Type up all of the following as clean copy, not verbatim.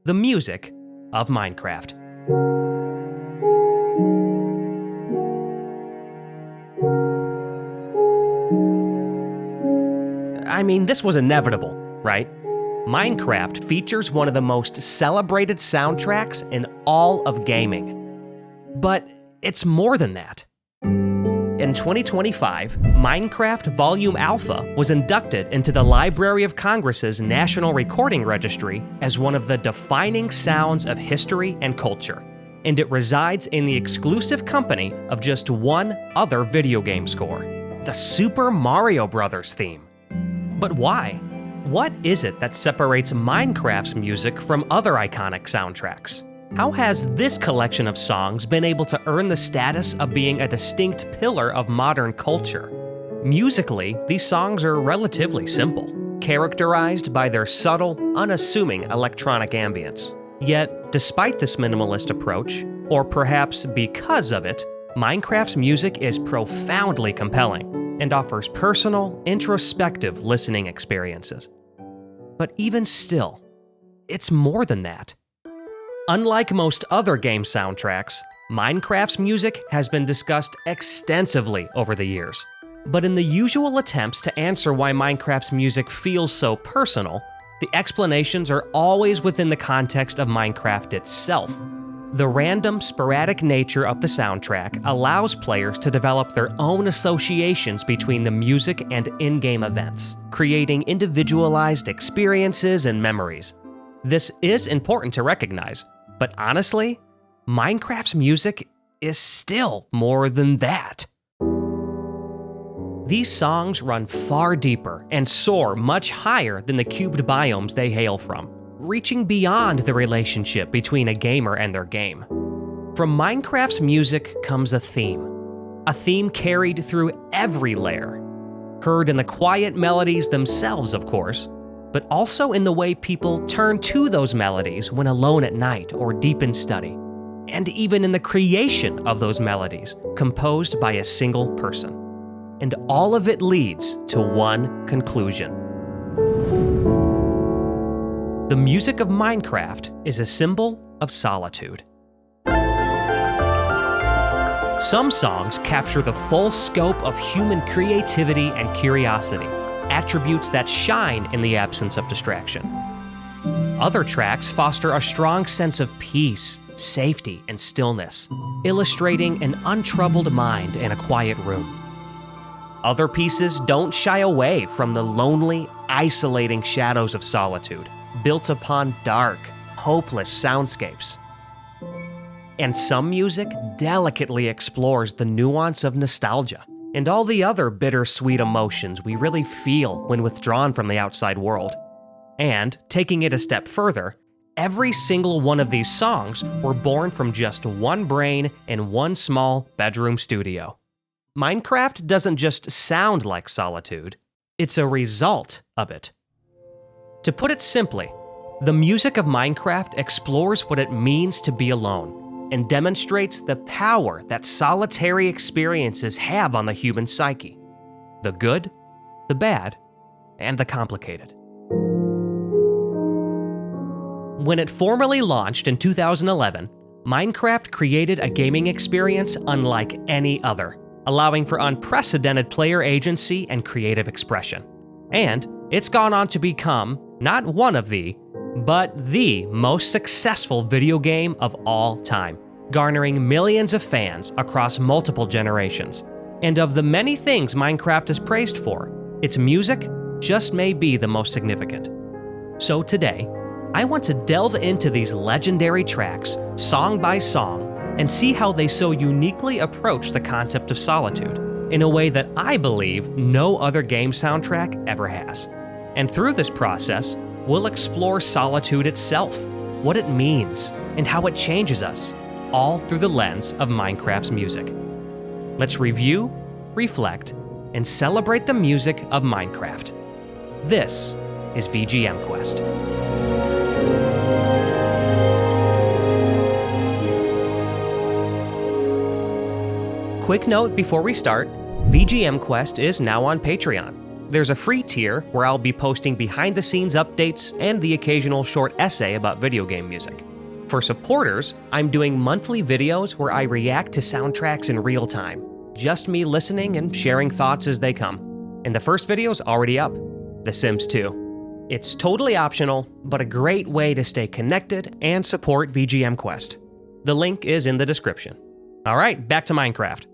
the music of Minecraft. I mean, this was inevitable, right? Minecraft features one of the most celebrated soundtracks in all of gaming. But it's more than that. In 2025, Minecraft Volume Alpha was inducted into the Library of Congress's National Recording Registry as one of the defining sounds of history and culture, and it resides in the exclusive company of just one other video game score, the Super Mario Bros. Theme. But why? What is it that separates Minecraft's music from other iconic soundtracks? How has this collection of songs been able to earn the status of being a distinct pillar of modern culture? Musically, these songs are relatively simple, characterized by their subtle, unassuming electronic ambience. Yet, despite this minimalist approach, or perhaps because of it, Minecraft's music is profoundly compelling and offers personal, introspective listening experiences. But even still, it's more than that. Unlike most other game soundtracks, Minecraft's music has been discussed extensively over the years. But in the usual attempts to answer why Minecraft's music feels so personal, the explanations are always within the context of Minecraft itself. The random, sporadic nature of the soundtrack allows players to develop their own associations between the music and in-game events, creating individualized experiences and memories. This is important to recognize, but honestly, Minecraft's music is still more than that. These songs run far deeper and soar much higher than the cubed biomes they hail from, reaching beyond the relationship between a gamer and their game. From Minecraft's music comes a theme carried through every layer, heard in the quiet melodies themselves, of course, but also in the way people turn to those melodies when alone at night or deep in study, and even in the creation of those melodies composed by a single person. And all of it leads to one conclusion. The music of Minecraft is a symbol of solitude. Some songs capture the full scope of human creativity and curiosity, attributes that shine in the absence of distraction. Other tracks foster a strong sense of peace, safety, and stillness, illustrating an untroubled mind in a quiet room. Other pieces don't shy away from the lonely, isolating shadows of solitude, built upon dark, hopeless soundscapes. And some music delicately explores the nuance of nostalgia and all the other bittersweet emotions we really feel when withdrawn from the outside world. And, taking it a step further, every single one of these songs were born from just one brain in one small bedroom studio. Minecraft doesn't just sound like solitude, it's a result of it. To put it simply, the music of Minecraft explores what it means to be alone, and demonstrates the power that solitary experiences have on the human psyche. The good, the bad, and the complicated. When it formally launched in 2011, Minecraft created a gaming experience unlike any other, allowing for unprecedented player agency and creative expression. And it's gone on to become not one of but the most successful video game of all time, garnering millions of fans across multiple generations. And of the many things Minecraft is praised for, its music just may be the most significant. So today, I want to delve into these legendary tracks, song by song, and see how they so uniquely approach the concept of solitude in a way that I believe no other game soundtrack ever has. And through this process, we'll explore solitude itself, what it means, and how it changes us, all through the lens of Minecraft's music. Let's review, reflect, and celebrate the music of Minecraft. This is VGM Quest. Quick note before we start, VGM Quest is now on Patreon. there's a free tier where I'll be posting behind-the-scenes updates and the occasional short essay about video game music. For supporters, I'm doing monthly videos where I react to soundtracks in real time. Just me listening and sharing thoughts as they come. And the first video's already up, The Sims 2. It's totally optional, but a great way to stay connected and support VGM Quest. The link is in the description. All right, back to Minecraft.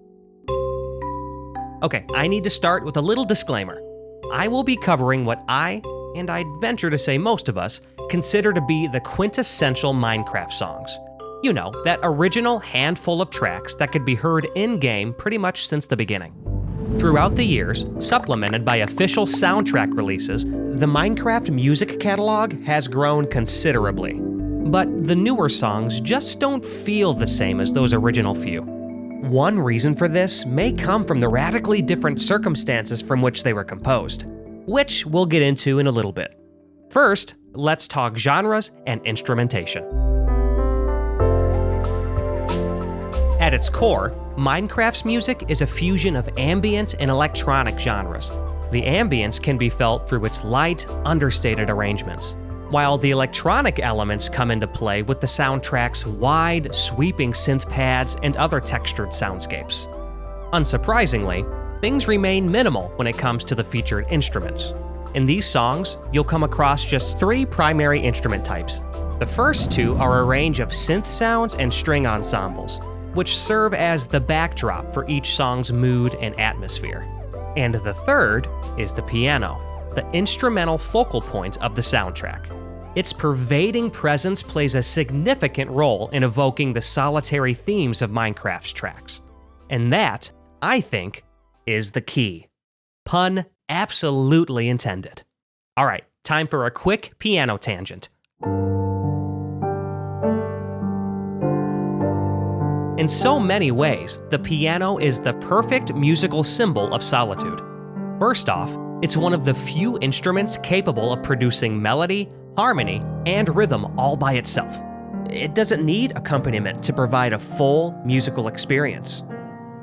Okay, I need to start with a little disclaimer. I will be covering what I, and I'd venture to say most of us, consider to be the quintessential Minecraft songs. You know, that original handful of tracks that could be heard in-game pretty much since the beginning. Throughout the years, supplemented by official soundtrack releases, the Minecraft music catalog has grown considerably. But the newer songs just don't feel the same as those original few. One reason for this may come from the radically different circumstances from which they were composed, which we'll get into in a little bit. First, let's talk genres and instrumentation. At its core, Minecraft's music is a fusion of ambient and electronic genres. The ambience can be felt through its light, understated arrangements, while the electronic elements come into play with the soundtrack's wide, sweeping synth pads and other textured soundscapes. Unsurprisingly, things remain minimal when it comes to the featured instruments. In these songs, you'll come across just 3 primary instrument types. The first 2 are a range of synth sounds and string ensembles, which serve as the backdrop for each song's mood and atmosphere. And the third is the piano, the instrumental focal point of the soundtrack. Its pervading presence plays a significant role in evoking the solitary themes of Minecraft's tracks. And that, I think, is the key. Pun absolutely intended. All right, time for a quick piano tangent. In so many ways, the piano is the perfect musical symbol of Solitude. First off, it's one of the few instruments capable of producing melody, harmony, and rhythm all by itself. It doesn't need accompaniment to provide a full musical experience.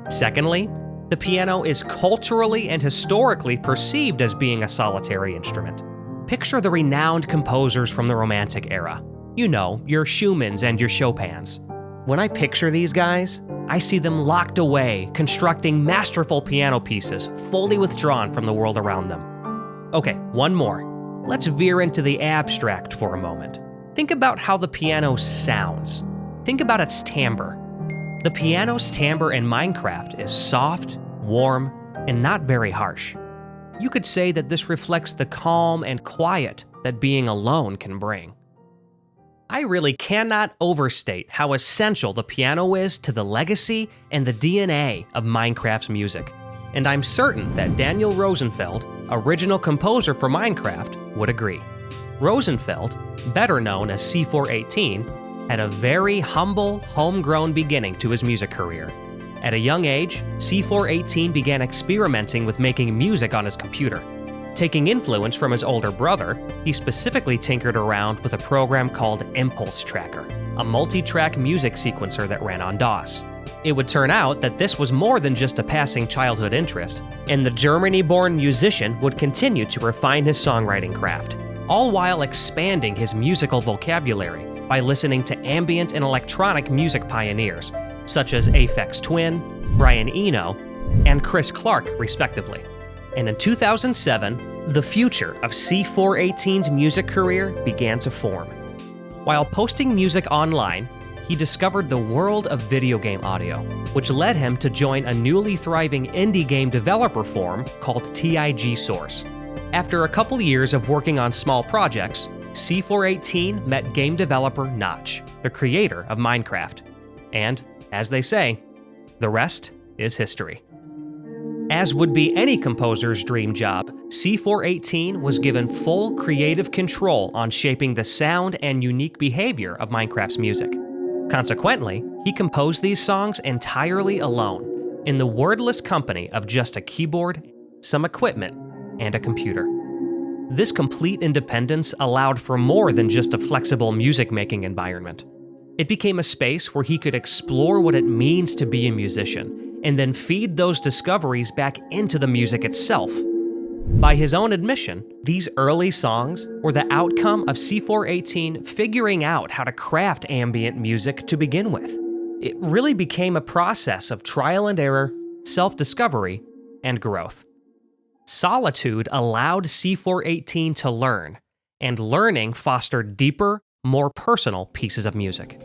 Secondly, the piano is culturally and historically perceived as being a solitary instrument. Picture the renowned composers from the Romantic era. You know, your Schumanns and your Chopins. When I picture these guys, I see them locked away, constructing masterful piano pieces, fully withdrawn from the world around them. Okay, one more. Let's veer into the abstract for a moment. Think about how the piano sounds. Think about its timbre. The piano's timbre in Minecraft is soft, warm, and not very harsh. You could say that this reflects the calm and quiet that being alone can bring. I really cannot overstate how essential the piano is to the legacy and the DNA of Minecraft's music. And I'm certain that Daniel Rosenfeld, original composer for Minecraft, would agree. Rosenfeld, better known as C418, had a very humble, homegrown beginning to his music career. At a young age, C418 began experimenting with making music on his computer. Taking influence from his older brother, he specifically tinkered around with a program called Impulse Tracker, a multi-track music sequencer that ran on DOS. It would turn out that this was more than just a passing childhood interest, and the Germany-born musician would continue to refine his songwriting craft, all while expanding his musical vocabulary by listening to ambient and electronic music pioneers, such as Aphex Twin, Brian Eno, and Chris Clark, respectively. And in 2007, the future of C418's music career began to form. While posting music online, he discovered the world of video game audio, which led him to join a newly thriving indie game developer forum called TIG Source. After a couple years of working on small projects, C418 met game developer Notch, the creator of Minecraft. And, as they say, the rest is history. As would be any composer's dream job, C418 was given full creative control on shaping the sound and unique behavior of Minecraft's music. Consequently, he composed these songs entirely alone, in the wordless company of just a keyboard, some equipment, and a computer. This complete independence allowed for more than just a flexible music-making environment. It became a space where he could explore what it means to be a musician, and then feed those discoveries back into the music itself. By his own admission, these early songs were the outcome of C418 figuring out how to craft ambient music to begin with. It really became a process of trial and error, self-discovery, and growth. Solitude allowed C418 to learn, and learning fostered deeper, more personal pieces of music.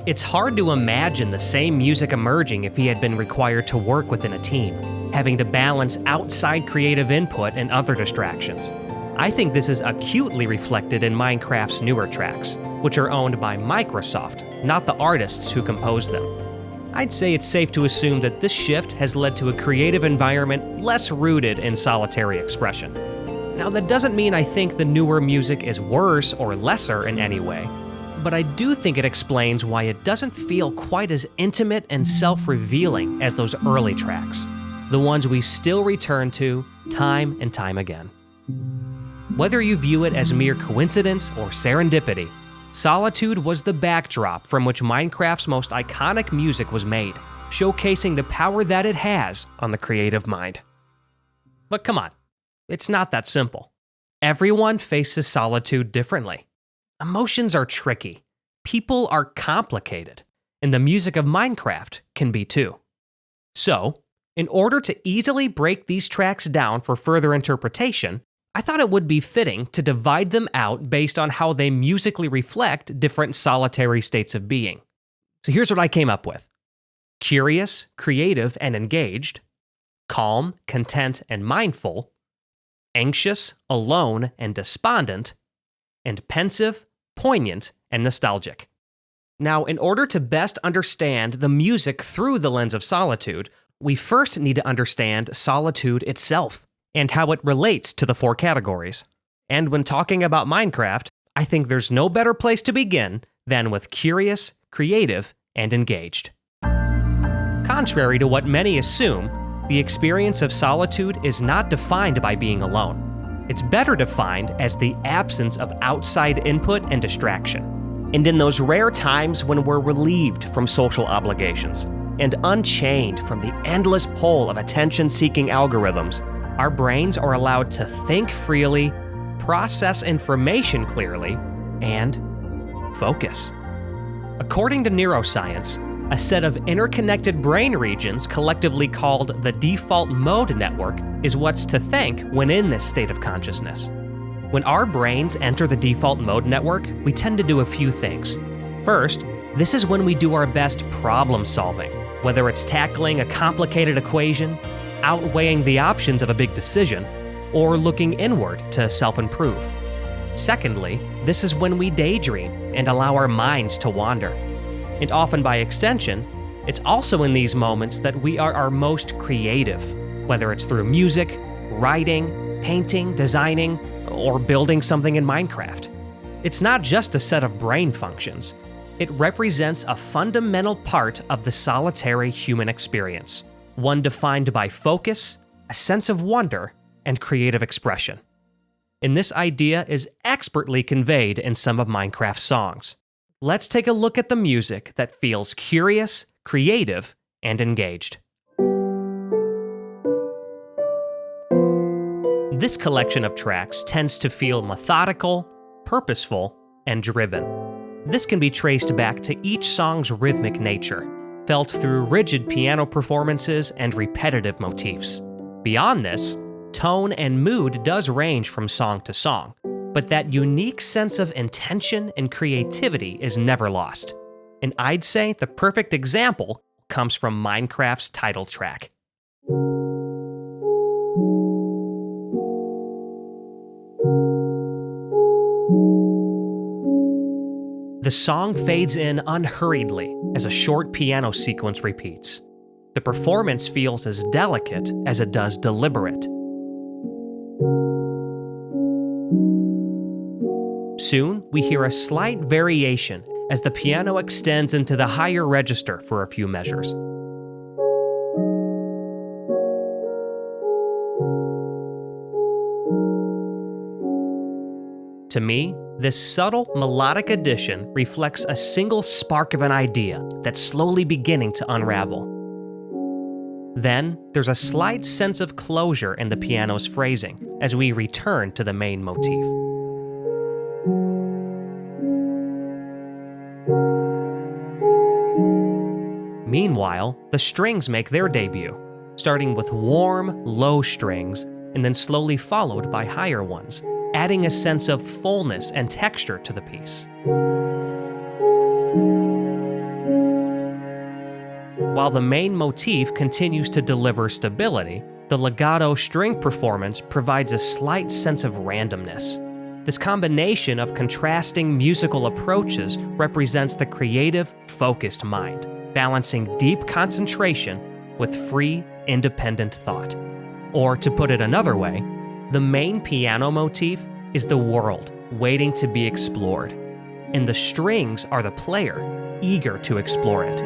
It's hard to imagine the same music emerging if he had been required to work within a team, having to balance outside creative input and other distractions. I think this is acutely reflected in Minecraft's newer tracks, which are owned by Microsoft, not the artists who composed them. I'd say it's safe to assume that this shift has led to a creative environment less rooted in solitary expression. Now, that doesn't mean I think the newer music is worse or lesser in any way, but I do think it explains why it doesn't feel quite as intimate and self-revealing as those early tracks, the ones we still return to time and time again. Whether you view it as mere coincidence or serendipity, Solitude was the backdrop from which Minecraft's most iconic music was made, showcasing the power that it has on the creative mind. But come on, it's not that simple. Everyone faces solitude differently. Emotions are tricky, people are complicated, and the music of Minecraft can be too. So, in order to easily break these tracks down for further interpretation, I thought it would be fitting to divide them out based on how they musically reflect different solitary states of being. So here's what I came up with: curious, creative, and engaged; calm, content, and mindful; anxious, alone, and despondent; and pensive, poignant, and nostalgic. Now, in order to best understand the music through the lens of solitude, we first need to understand solitude itself and how it relates to the four categories. And when talking about Minecraft, I think there's no better place to begin than with curious, creative, and engaged. Contrary to what many assume, the experience of solitude is not defined by being alone. It's better defined as the absence of outside input and distraction. And in those rare times when we're relieved from social obligations and unchained from the endless pull of attention-seeking algorithms, our brains are allowed to think freely, process information clearly, and focus. According to neuroscience, a set of interconnected brain regions collectively called the default mode network is what's to thank when in this state of consciousness. When our brains enter the default mode network, we tend to do a few things. First, this is when we do our best problem solving, whether it's tackling a complicated equation, outweighing the options of a big decision, or looking inward to self-improve. Secondly, this is when we daydream and allow our minds to wander. And often by extension, it's also in these moments that we are our most creative, whether it's through music, writing, painting, designing, or building something in Minecraft. It's not just a set of brain functions. It represents a fundamental part of the solitary human experience, one defined by focus, a sense of wonder, and creative expression. And this idea is expertly conveyed in some of Minecraft's songs. Let's take a look at the music that feels curious, creative, and engaged. This collection of tracks tends to feel methodical, purposeful, and driven. This can be traced back to each song's rhythmic nature, felt through rigid piano performances and repetitive motifs. Beyond this, tone and mood does range from song to song, but that unique sense of intention and creativity is never lost. And I'd say the perfect example comes from Minecraft's title track. The song fades in unhurriedly as a short piano sequence repeats. The performance feels as delicate as it does deliberate. Soon, we hear a slight variation as the piano extends into the higher register for a few measures. To me, this subtle melodic addition reflects a single spark of an idea that's slowly beginning to unravel. Then, there's a slight sense of closure in the piano's phrasing as we return to the main motif. Meanwhile, the strings make their debut, starting with warm, low strings and then slowly followed by higher ones, adding a sense of fullness and texture to the piece. While the main motif continues to deliver stability, the legato string performance provides a slight sense of randomness. This combination of contrasting musical approaches represents the creative, focused mind, balancing deep concentration with free, independent thought. Or to put it another way, the main piano motif is the world waiting to be explored, and the strings are the player eager to explore it.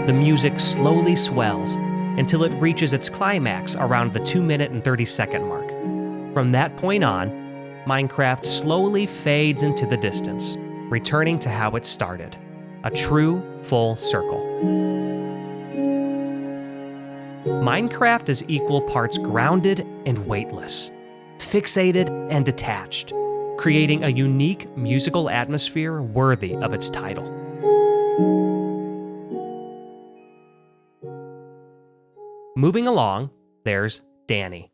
The music slowly swells until it reaches its climax around the 2-minute and 30-second mark. From that point on, Minecraft slowly fades into the distance, returning to how it started, a true full circle. Minecraft is equal parts grounded and weightless, fixated and detached, creating a unique musical atmosphere worthy of its title. Moving along, there's Danny.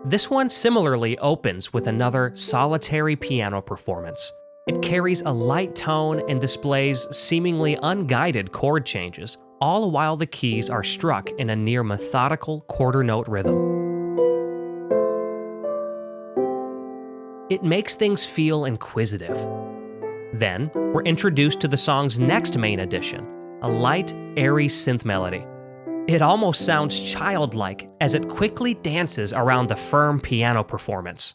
This one similarly opens with another solitary piano performance. It carries a light tone and displays seemingly unguided chord changes, all while the keys are struck in a near methodical quarter-note rhythm. It makes things feel inquisitive. Then, we're introduced to the song's next main addition, a light, airy synth melody. It almost sounds childlike as it quickly dances around the firm piano performance.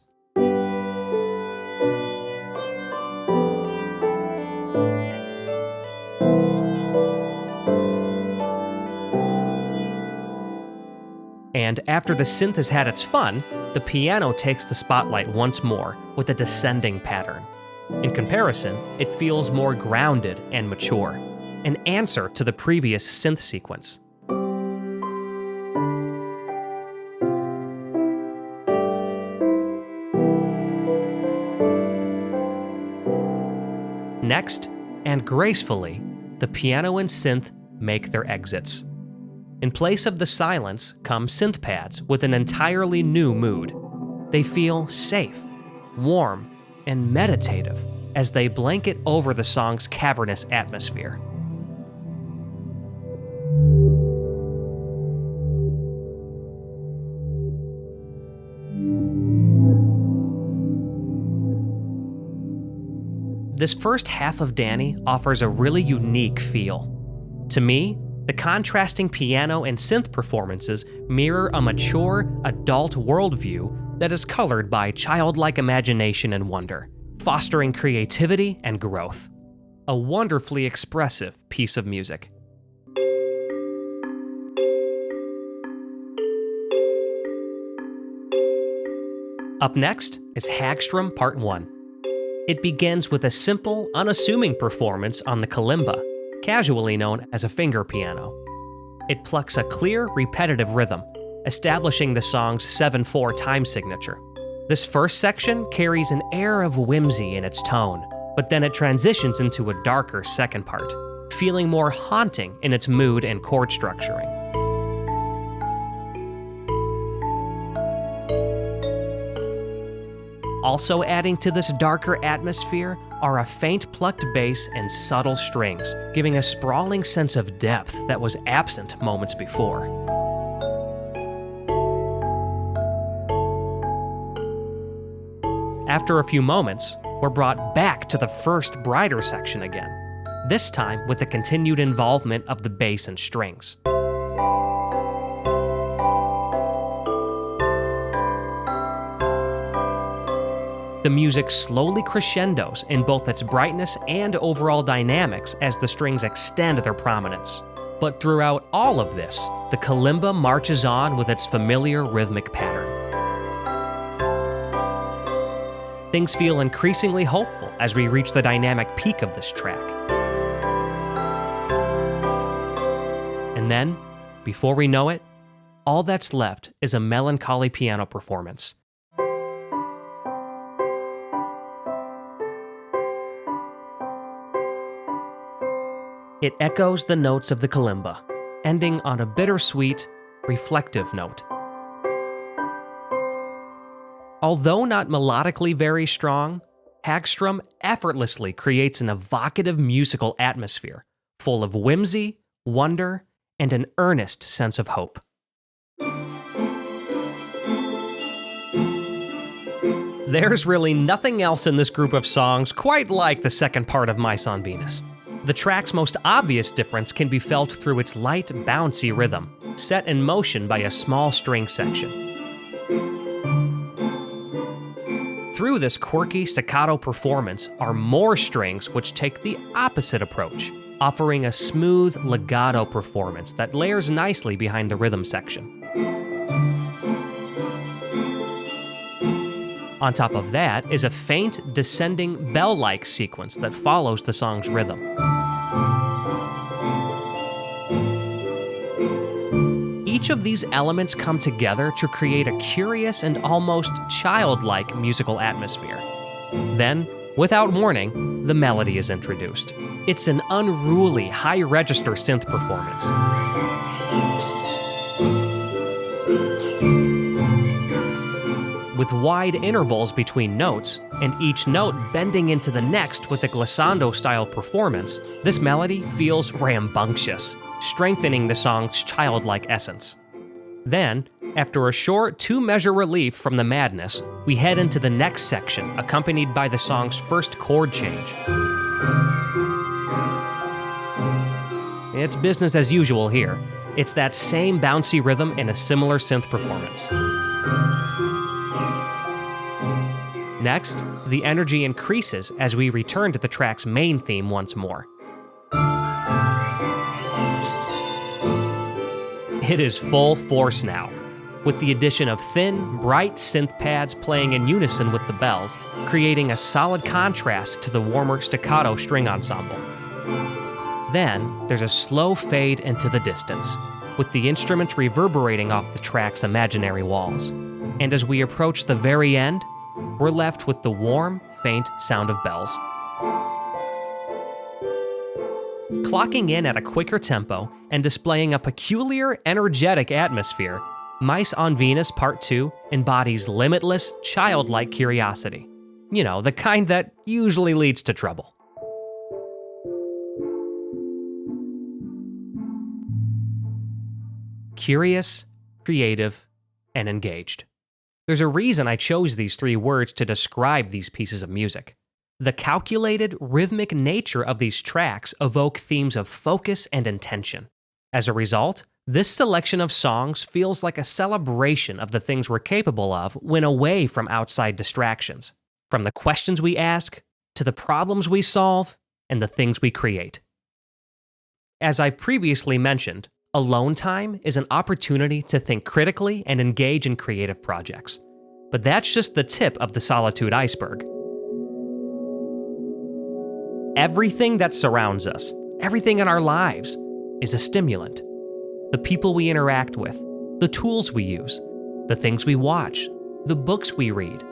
And after the synth has had its fun, the piano takes the spotlight once more with a descending pattern. In comparison, it feels more grounded and mature, an answer to the previous synth sequence. Next, and gracefully, the piano and synth make their exits. In place of the silence come synth pads with an entirely new mood. They feel safe, warm, and meditative as they blanket over the song's cavernous atmosphere. This first half of Danny offers a really unique feel. To me, the contrasting piano and synth performances mirror a mature, adult worldview that is colored by childlike imagination and wonder, fostering creativity and growth. A wonderfully expressive piece of music. Up next is Hagstrom Part 1. It begins with a simple, unassuming performance on the kalimba, casually known as a finger piano. It plucks a clear, repetitive rhythm, establishing the song's 7/4 time signature. This first section carries an air of whimsy in its tone, but then it transitions into a darker second part, feeling more haunting in its mood and chord structuring. Also adding to this darker atmosphere are a faint plucked bass and subtle strings, giving a sprawling sense of depth that was absent moments before. After a few moments, we're brought back to the first brighter section again, this time with the continued involvement of the bass and strings. The music slowly crescendos in both its brightness and overall dynamics as the strings extend their prominence. But throughout all of this, the kalimba marches on with its familiar rhythmic pattern. Things feel increasingly hopeful as we reach the dynamic peak of this track. And then, before we know it, all that's left is a melancholy piano performance. It echoes the notes of the kalimba, ending on a bittersweet, reflective note. Although not melodically very strong, Hagstrom effortlessly creates an evocative musical atmosphere, full of whimsy, wonder, and an earnest sense of hope. There's really nothing else in this group of songs quite like the second part of Mice on Venus. The track's most obvious difference can be felt through its light, bouncy rhythm, set in motion by a small string section. Through this quirky staccato performance are more strings which take the opposite approach, offering a smooth legato performance that layers nicely behind the rhythm section. On top of that is a faint, descending bell-like sequence that follows the song's rhythm. Each of these elements come together to create a curious and almost childlike musical atmosphere. Then, without warning, the melody is introduced. It's an unruly, high-register synth performance. With wide intervals between notes, and each note bending into the next with a glissando-style performance, this melody feels rambunctious, strengthening the song's childlike essence. Then, after a short two-measure relief from the madness, we head into the next section, accompanied by the song's first chord change. It's business as usual here. It's that same bouncy rhythm in a similar synth performance. Next, the energy increases as we return to the track's main theme once more. It is full force now, with the addition of thin, bright synth pads playing in unison with the bells, creating a solid contrast to the warmer staccato string ensemble. Then, there's a slow fade into the distance, with the instruments reverberating off the track's imaginary walls. And as we approach the very end, we're left with the warm, faint sound of bells. Clocking in at a quicker tempo and displaying a peculiar, energetic atmosphere, Mice on Venus Part 2 embodies limitless, childlike curiosity. You know, the kind that usually leads to trouble. Curious, creative, and engaged. There's a reason I chose these three words to describe these pieces of music. The calculated, rhythmic nature of these tracks evoke themes of focus and intention. As a result, this selection of songs feels like a celebration of the things we're capable of when away from outside distractions, from the questions we ask, to the problems we solve, and the things we create. As I previously mentioned, alone time is an opportunity to think critically and engage in creative projects. But that's just the tip of the Solitude iceberg. Everything that surrounds us, everything in our lives, is a stimulant. The people we interact with, the tools we use, the things we watch, the books we read.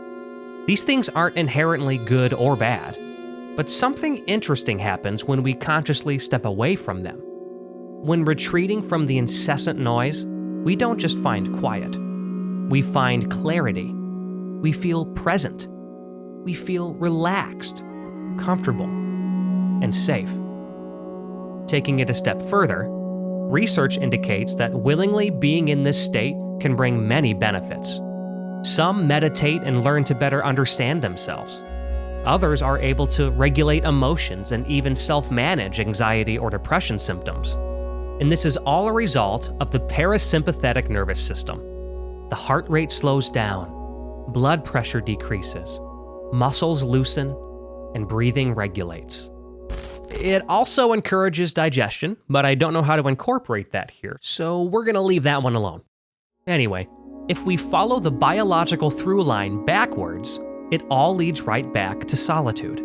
These things aren't inherently good or bad, but something interesting happens when we consciously step away from them. When retreating from the incessant noise, we don't just find quiet. We find clarity. We feel present. We feel relaxed, comfortable, and safe. Taking it a step further, research indicates that willingly being in this state can bring many benefits. Some meditate and learn to better understand themselves. Others are able to regulate emotions and even self-manage anxiety or depression symptoms. And this is all a result of the parasympathetic nervous system. The heart rate slows down, blood pressure decreases, muscles loosen, and breathing regulates. It also encourages digestion, but I don't know how to incorporate that here, so we're going to leave that one alone. Anyway, if we follow the biological through line backwards, it all leads right back to solitude.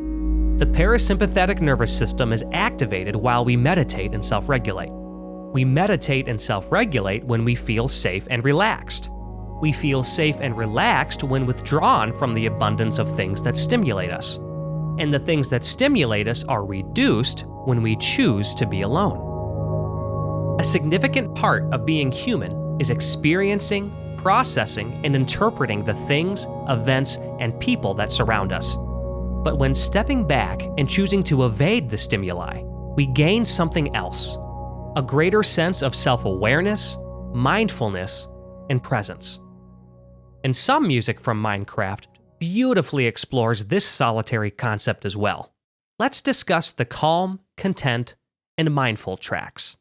The parasympathetic nervous system is activated while we meditate and self-regulate. We meditate and self-regulate when we feel safe and relaxed. We feel safe and relaxed when withdrawn from the abundance of things that stimulate us. And the things that stimulate us are reduced when we choose to be alone. A significant part of being human is experiencing, processing, and interpreting the things, events, and people that surround us. But when stepping back and choosing to evade the stimuli, we gain something else: a greater sense of self-awareness, mindfulness, and presence. And some music from Minecraft beautifully explores this solitary concept as well. Let's discuss the calm, content, and mindful tracks.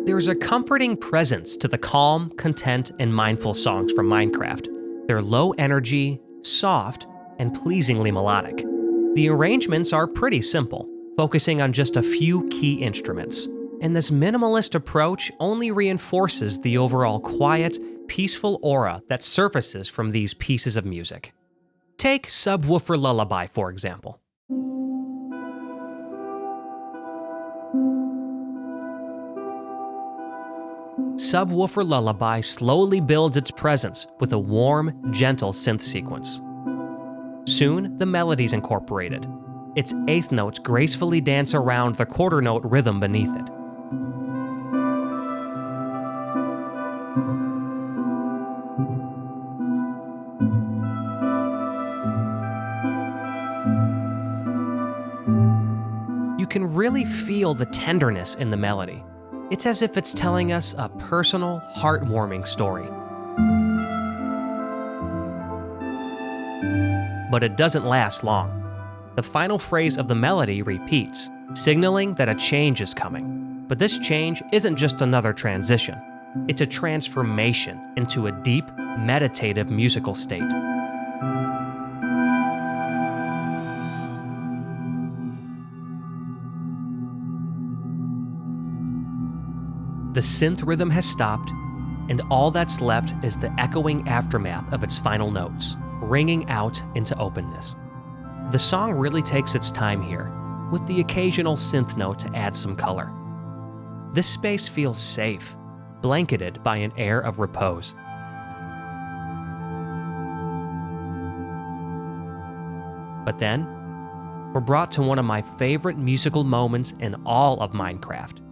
There's a comforting presence to the calm, content, and mindful songs from Minecraft. They're low energy, soft, and pleasingly melodic. The arrangements are pretty simple, focusing on just a few key instruments. And this minimalist approach only reinforces the overall quiet, peaceful aura that surfaces from these pieces of music. Take Subwoofer Lullaby, for example. Subwoofer Lullaby slowly builds its presence with a warm, gentle synth sequence. Soon, the melody's incorporated. Its eighth notes gracefully dance around the quarter note rhythm beneath it. You can really feel the tenderness in the melody. It's as if it's telling us a personal, heartwarming story. But it doesn't last long. The final phrase of the melody repeats, signaling that a change is coming. But this change isn't just another transition. It's a transformation into a deep, meditative musical state. The synth rhythm has stopped, and all that's left is the echoing aftermath of its final notes, ringing out into openness. The song really takes its time here, with the occasional synth note to add some color. This space feels safe, blanketed by an air of repose. But then, we're brought to one of my favorite musical moments in all of Minecraft.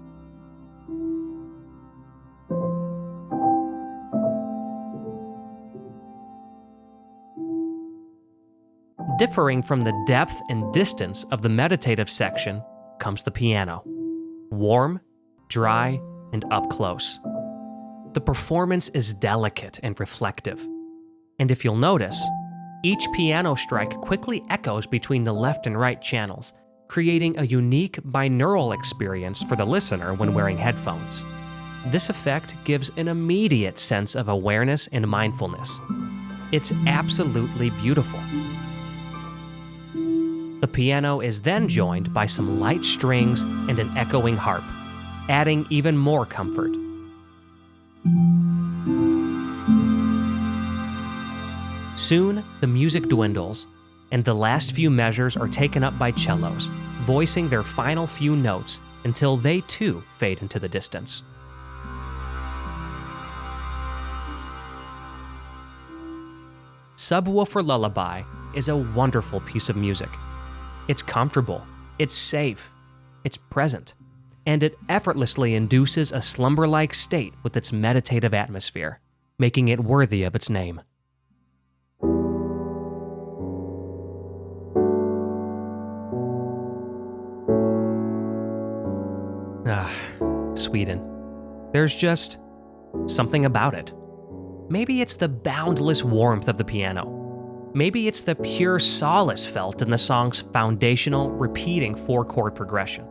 Differing from the depth and distance of the meditative section comes the piano. Warm, dry, and up close. The performance is delicate and reflective. And if you'll notice, each piano strike quickly echoes between the left and right channels, creating a unique binaural experience for the listener when wearing headphones. This effect gives an immediate sense of awareness and mindfulness. It's absolutely beautiful. The piano is then joined by some light strings and an echoing harp, adding even more comfort. Soon, the music dwindles, and the last few measures are taken up by cellos, voicing their final few notes until they too fade into the distance. Subwoofer Lullaby is a wonderful piece of music. It's comfortable, it's safe, it's present, and it effortlessly induces a slumber-like state with its meditative atmosphere, making it worthy of its name. Sweden. There's just something about it. Maybe it's the boundless warmth of the piano. Maybe it's the pure solace felt in the song's foundational, repeating four-chord progression.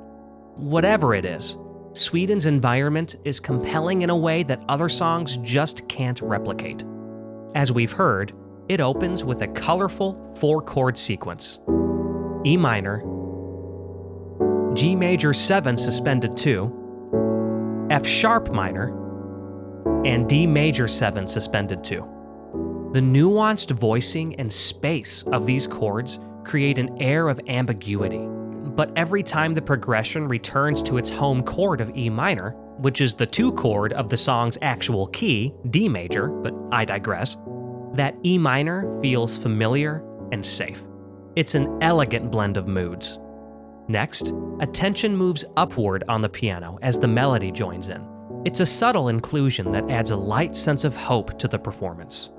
Whatever it is, Sweden's environment is compelling in a way that other songs just can't replicate. As we've heard, it opens with a colorful 4-chord sequence: E minor, G major 7 suspended 2, F sharp minor, and D major 7 suspended 2. The nuanced voicing and space of these chords create an air of ambiguity, but every time the progression returns to its home chord of E minor, which is the 2 chord of the song's actual key, D major, but I digress, that E minor feels familiar and safe. It's an elegant blend of moods. Next, attention moves upward on the piano as the melody joins in. It's a subtle inclusion that adds a light sense of hope to the performance.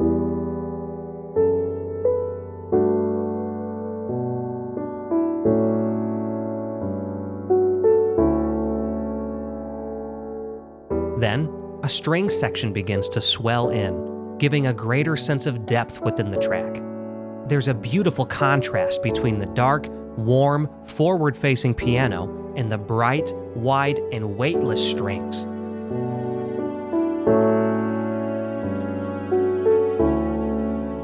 Then, a string section begins to swell in, giving a greater sense of depth within the track. There's a beautiful contrast between the dark, warm, forward-facing piano and the bright, wide, and weightless strings.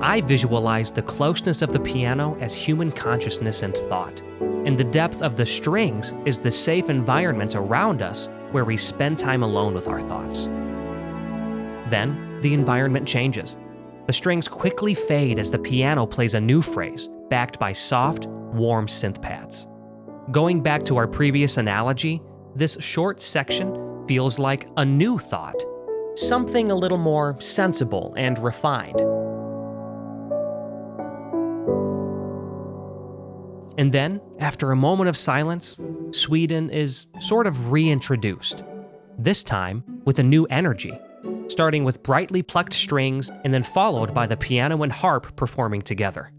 I visualize the closeness of the piano as human consciousness and thought, and the depth of the strings is the safe environment around us where we spend time alone with our thoughts. Then, the environment changes. The strings quickly fade as the piano plays a new phrase, backed by soft, warm synth pads. Going back to our previous analogy, this short section feels like a new thought, something a little more sensible and refined. And then, after a moment of silence, Sweden is sort of reintroduced, this time with a new energy, starting with brightly plucked strings and then followed by the piano and harp performing together.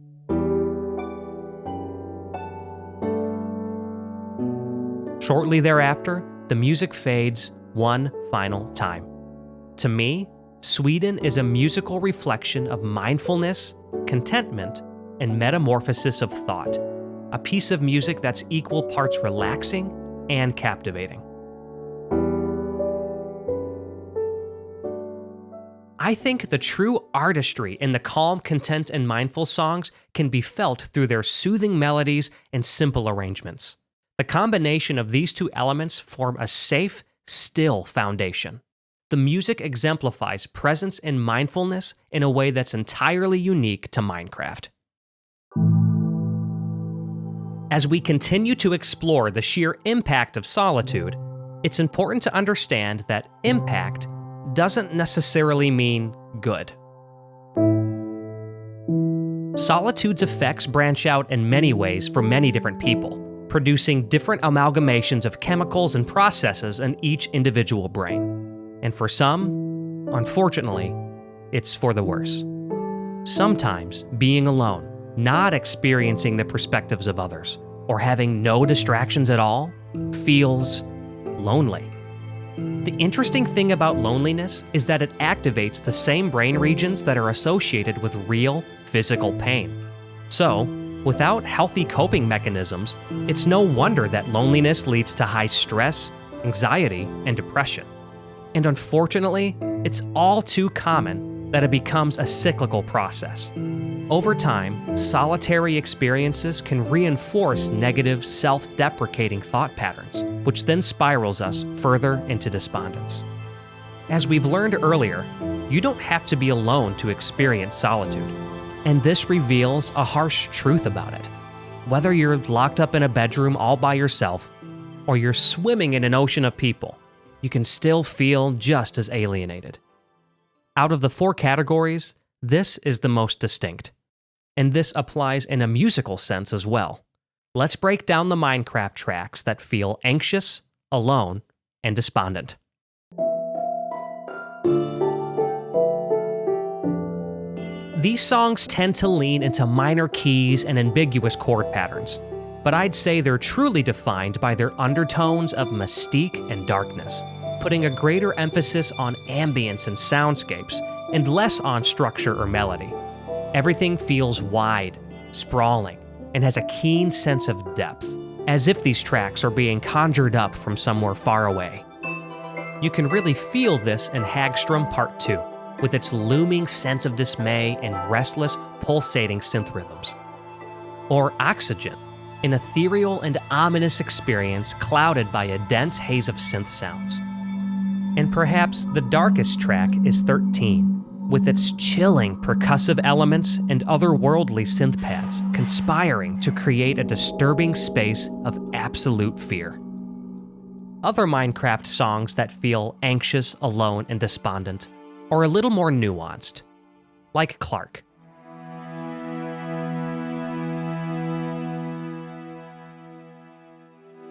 Shortly thereafter, the music fades one final time. To me, Sweden is a musical reflection of mindfulness, contentment, and metamorphosis of thought. A piece of music that's equal parts relaxing and captivating. I think the true artistry in the calm, content, and mindful songs can be felt through their soothing melodies and simple arrangements. The combination of these two elements form a safe, still foundation. The music exemplifies presence and mindfulness in a way that's entirely unique to Minecraft. As we continue to explore the sheer impact of Solitude, it's important to understand that impact doesn't necessarily mean good. Solitude's effects branch out in many ways for many different people, producing different amalgamations of chemicals and processes in each individual brain. And for some, unfortunately, it's for the worse. Sometimes being alone, not experiencing the perspectives of others, or having no distractions at all, feels lonely. The interesting thing about loneliness is that it activates the same brain regions that are associated with real physical pain. So, without healthy coping mechanisms, it's no wonder that loneliness leads to high stress, anxiety, and depression. And unfortunately, it's all too common that it becomes a cyclical process. Over time, solitary experiences can reinforce negative, self-deprecating thought patterns, which then spirals us further into despondence. As we've learned earlier, you don't have to be alone to experience solitude, and this reveals a harsh truth about it. Whether you're locked up in a bedroom all by yourself, or you're swimming in an ocean of people, you can still feel just as alienated. Out of the 4 categories, this is the most distinct. And this applies in a musical sense as well. Let's break down the Minecraft tracks that feel anxious, alone, and despondent. These songs tend to lean into minor keys and ambiguous chord patterns, but I'd say they're truly defined by their undertones of mystique and darkness, putting a greater emphasis on ambience and soundscapes, and less on structure or melody. Everything feels wide, sprawling, and has a keen sense of depth, as if these tracks are being conjured up from somewhere far away. You can really feel this in Hagstrom Part 2, with its looming sense of dismay and restless, pulsating synth rhythms. Or Oxygen, an ethereal and ominous experience clouded by a dense haze of synth sounds. And perhaps the darkest track is 13, with its chilling percussive elements and otherworldly synth pads conspiring to create a disturbing space of absolute fear. Other Minecraft songs that feel anxious, alone, and despondent are a little more nuanced, like Clark.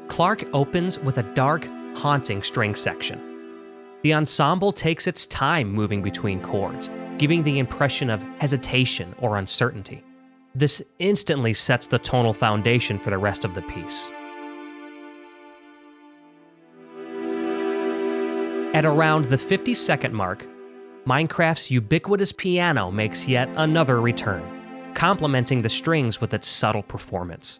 Clark opens with a dark, haunting string section. The ensemble takes its time moving between chords, giving the impression of hesitation or uncertainty. This instantly sets the tonal foundation for the rest of the piece. At around the 50-second mark, Minecraft's ubiquitous piano makes yet another return, complementing the strings with its subtle performance.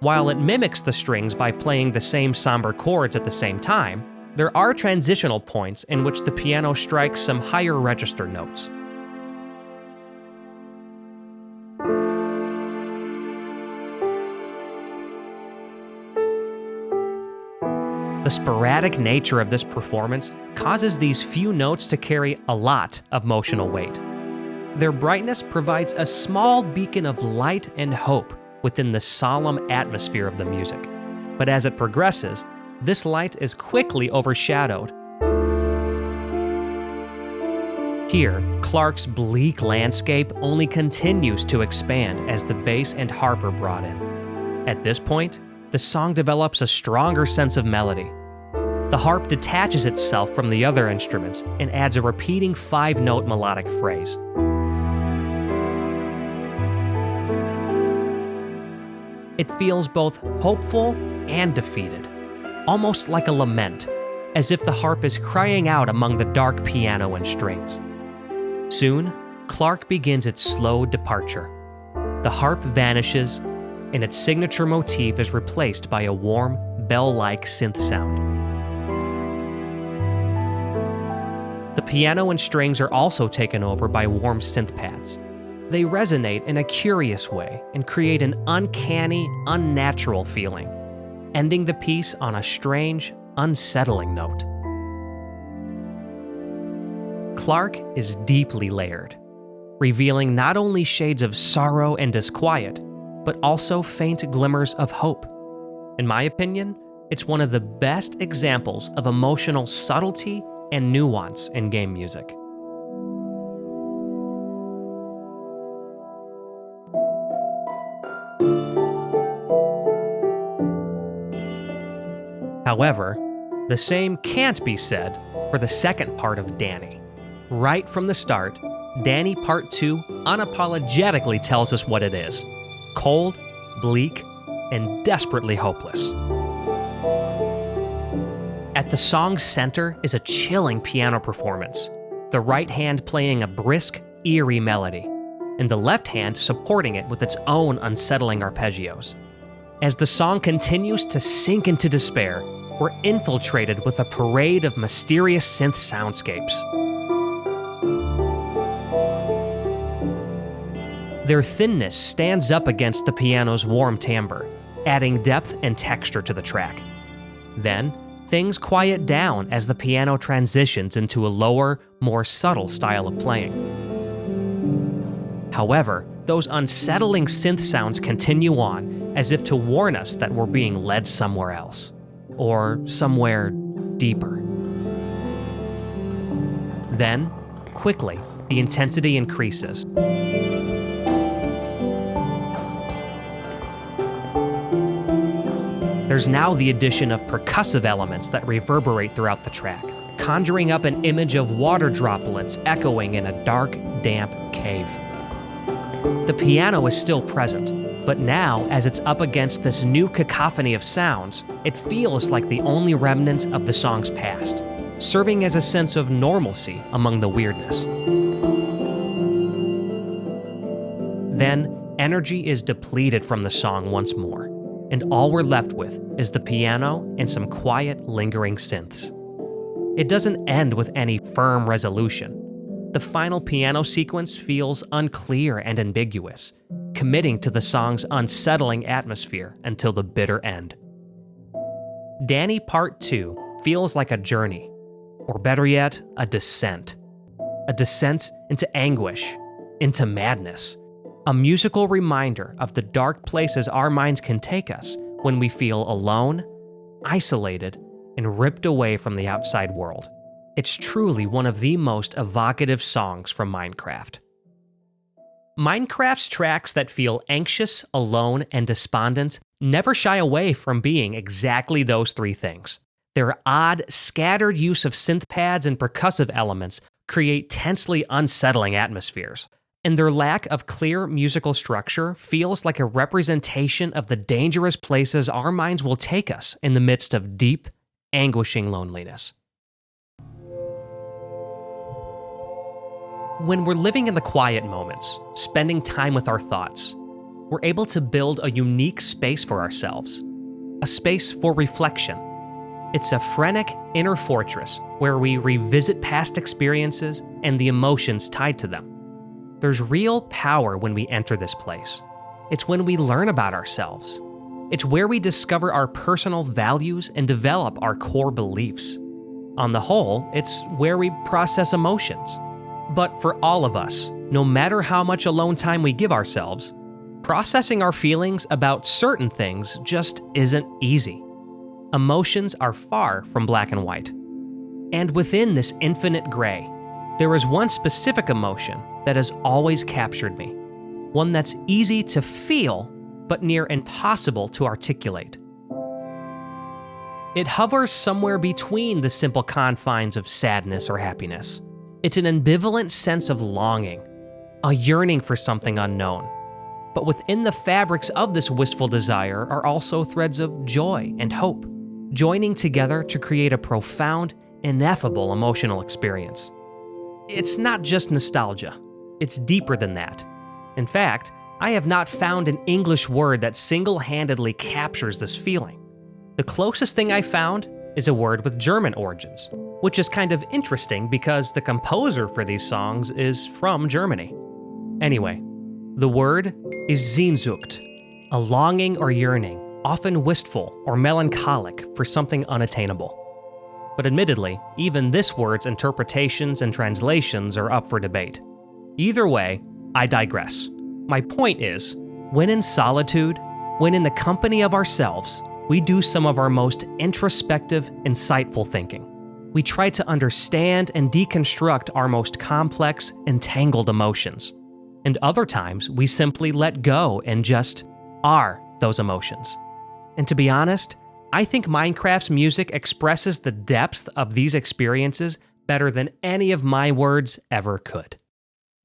While it mimics the strings by playing the same somber chords at the same time, there are transitional points in which the piano strikes some higher register notes. The sporadic nature of this performance causes these few notes to carry a lot of emotional weight. Their brightness provides a small beacon of light and hope within the solemn atmosphere of the music. But as it progresses, this light is quickly overshadowed. Here, Clark's bleak landscape only continues to expand as the bass and harp are brought in. At this point, the song develops a stronger sense of melody. The harp detaches itself from the other instruments and adds a repeating 5-note melodic phrase. It feels both hopeful and defeated, almost like a lament, as if the harp is crying out among the dark piano and strings. Soon, Clark begins its slow departure. The harp vanishes, and its signature motif is replaced by a warm, bell-like synth sound. The piano and strings are also taken over by warm synth pads. They resonate in a curious way and create an uncanny, unnatural feeling, ending the piece on a strange, unsettling note. Clark is deeply layered, revealing not only shades of sorrow and disquiet, but also faint glimmers of hope. In my opinion, it's one of the best examples of emotional subtlety and nuance in game music. However, the same can't be said for the second part of Danny. Right from the start, Danny Part 2 unapologetically tells us what it is: cold, bleak, and desperately hopeless. At the song's center is a chilling piano performance, the right hand playing a brisk, eerie melody, and the left hand supporting it with its own unsettling arpeggios. As the song continues to sink into despair, we're infiltrated with a parade of mysterious synth soundscapes. Their thinness stands up against the piano's warm timbre, adding depth and texture to the track. Then, things quiet down as the piano transitions into a lower, more subtle style of playing. However, those unsettling synth sounds continue on as if to warn us that we're being led somewhere else, or somewhere deeper. Then, quickly, the intensity increases. There's now the addition of percussive elements that reverberate throughout the track, conjuring up an image of water droplets echoing in a dark, damp cave. The piano is still present, but now, as it's up against this new cacophony of sounds, it feels like the only remnant of the song's past, serving as a sense of normalcy among the weirdness. Then, energy is depleted from the song once more, and all we're left with is the piano and some quiet, lingering synths. It doesn't end with any firm resolution. The final piano sequence feels unclear and ambiguous, committing to the song's unsettling atmosphere until the bitter end. Danny Part 2 feels like a journey, or better yet, a descent. A descent into anguish, into madness. A musical reminder of the dark places our minds can take us when we feel alone, isolated, and ripped away from the outside world. It's truly one of the most evocative songs from Minecraft. Minecraft's tracks that feel anxious, alone, and despondent never shy away from being exactly those three things. Their odd, scattered use of synth pads and percussive elements create tensely unsettling atmospheres, and their lack of clear musical structure feels like a representation of the dangerous places our minds will take us in the midst of deep, anguishing loneliness. When we're living in the quiet moments, spending time with our thoughts, we're able to build a unique space for ourselves, a space for reflection. It's a frenetic inner fortress where we revisit past experiences and the emotions tied to them. There's real power when we enter this place. It's when we learn about ourselves. It's where we discover our personal values and develop our core beliefs. On the whole, it's where we process emotions. But for all of us, no matter how much alone time we give ourselves, processing our feelings about certain things just isn't easy. Emotions are far from black and white. And within this infinite gray, there is one specific emotion that has always captured me, one that's easy to feel, but near impossible to articulate. It hovers somewhere between the simple confines of sadness or happiness. It's an ambivalent sense of longing, a yearning for something unknown. But within the fabrics of this wistful desire are also threads of joy and hope, joining together to create a profound, ineffable emotional experience. It's not just nostalgia. It's deeper than that. In fact, I have not found an English word that single-handedly captures this feeling. The closest thing I found is a word with German origins, which is kind of interesting because the composer for these songs is from Germany. Anyway, the word is Sehnsucht, a longing or yearning, often wistful or melancholic for something unattainable. But admittedly, even this word's interpretations and translations are up for debate. Either way, I digress. My point is, when in solitude, when in the company of ourselves, we do some of our most introspective, insightful thinking. We try to understand and deconstruct our most complex, entangled emotions. And other times, we simply let go and just are those emotions. And to be honest, I think Minecraft's music expresses the depth of these experiences better than any of my words ever could.